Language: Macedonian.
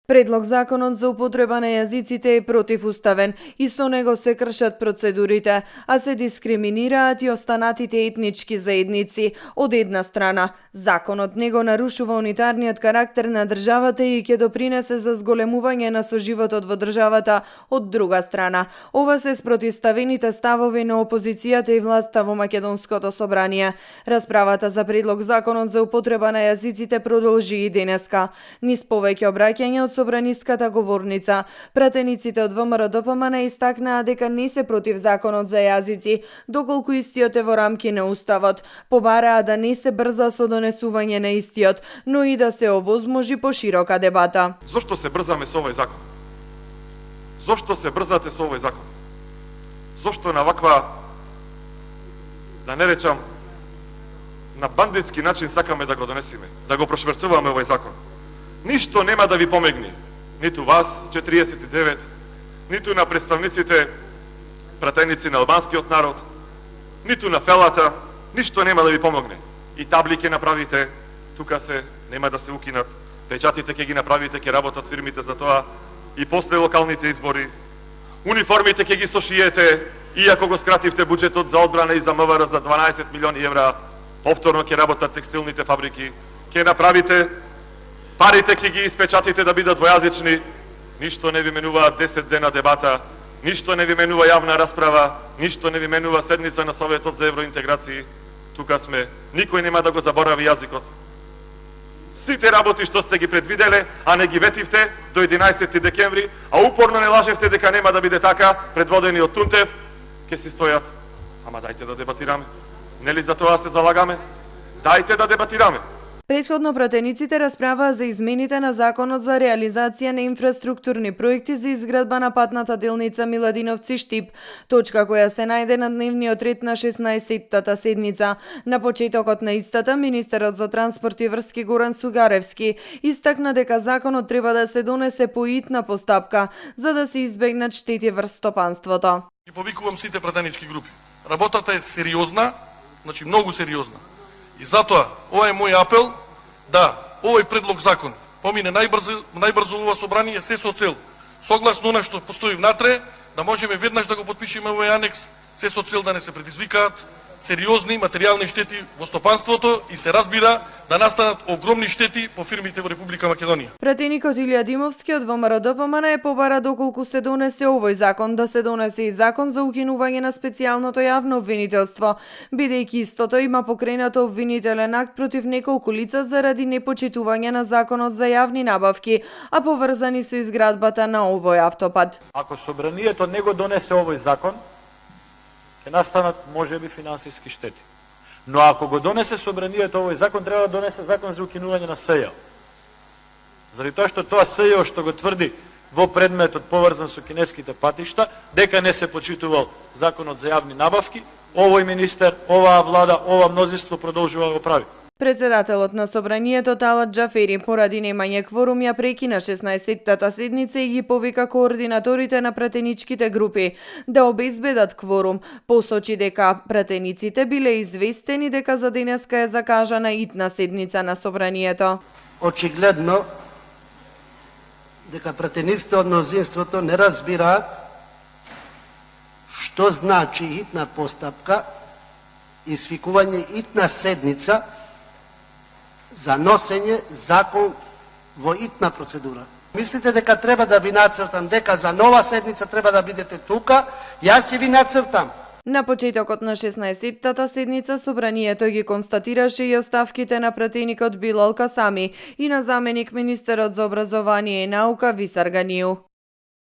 Предлог законот за употреба на јазиците е противуставен и со него се кршат процедурите, а се дискриминираат и останатите етнички заедници. Од една страна, законот него нарушува унитарниот карактер на државата и ќе допринесе за зголемување на соживотот во државата. Од друга страна, ова се спротивставените ставови на опозицијата и власта во Македонското собрание. Расправата за предлог законот за употреба на јазиците продолжи и денеска. Низ повеќе обраќања од собраниската говорница, пратениците од ВМРО-ДПМН истакнаа дека не се против законот за јазици, доколку истиот е во рамки на уставот. Побараа да не се брза со донесување на истиот, но и да се овозможи поширока дебата. Зошто се брзаме со овој закон? Зошто се брзате со овој закон? Зошто на ваква, да не речам, на бандитски начин сакаме да го донесеме, да го прошверцуваме овој закон? Ништо нема да ви помегни, ниту вас, 49, ниту на представниците, пратеници на албанскиот народ, ниту на фелата, ништо нема да ви помогне. И табли ќе направите, тука се, нема да се укинат, печатите ќе ги направите, ќе работат фирмите за тоа, и после локалните избори, униформите ќе ги сошиете, иако го скративте буџетот за одбрана и за МВР за 12 милиони евра, повторно ќе работат текстилните фабрики, ќе направите, парите ќе ги испечатите да бидат двојазични, ништо не ви менува 10 дена дебата, ништо не ви менува јавна расправа, ништо не ви менува седница на Советот за евроинтеграции. Тука сме, никој нема да го заборави јазикот. Сите работи што сте ги предвиделе, а не ги ветивте до 11 декември, а упорно не лажевте дека нема да биде така, предводени од Тунтев, ќе си стојат. Ама дајте да дебатираме. Нели за тоа се залагаме? Дајте да дебатираме. Претходно пратениците расправаа за измените на законот за реализација на инфраструктурни проекти за изградба на патната делница Миладиновци-Штип, точка која се најде на дневниот ред на 16-тата седница. На почетокот на истата, министерот за транспорт и врски Горан Сугаревски истакна дека законот треба да се донесе по итна постапка, за да се избегнат штети врз стопанството. И повикувам сите пратенички групи. Работата е сериозна, значи многу сериозна. И затоа, ова е мој апел, да, овој предлог закон помине најбрзо ова собрание се со цел, согласно она што постои внатре, да можеме веднаш да го потпишеме овој анекс, се со цел да не се предизвикаат сериозни материјални штети во стопанството и се разбира да настанат огромни штети по фирмите во Република Македонија. Пратеникот Илија Димовски од ВМРО-ДПМН е побара доколку се донесе овој закон, да се донесе и закон за укинување на специјалното јавно обвинителство, бидејќи истото има покренато обвинителен акт против неколку лица заради непочитување на законот за јавни набавки, а поврзани со изградбата на овој автопат. Ако собранието не го донесе овој закон, ќе настанат можеби финансиски штети. Но ако го донесе собранието овој закон, треба да донесе закон за укинување на СЈ. Заради тоа што тоа СЈ што го тврди во предметот поврзан со кинеските патишта, дека не се почитувал законот за јавни набавки, овој министер, оваа влада, ова мнозинство продолжува да го прави. Председателот на собранието Талат Џафери поради немање кворум ја прекина 16-тата седница и ги повика координаторите на пратеничките групи да обезбедат кворум. Посочи дека пратениците биле известени дека за денеска е закажана итна седница на собранието. Очигледно дека пратениците од мнозинството не разбираат што значи итна постапка и свикување итна седница за носење закон во итна процедура. Мислите дека треба да ви нацртам дека за нова седница треба да бидете тука, јас ќе ви нацртам. На почетокот на 16-тата седница собранието ги констатираше и оставките на пратеникот Билал Касами и на заменик министерот за образование и наука Висар Ганију.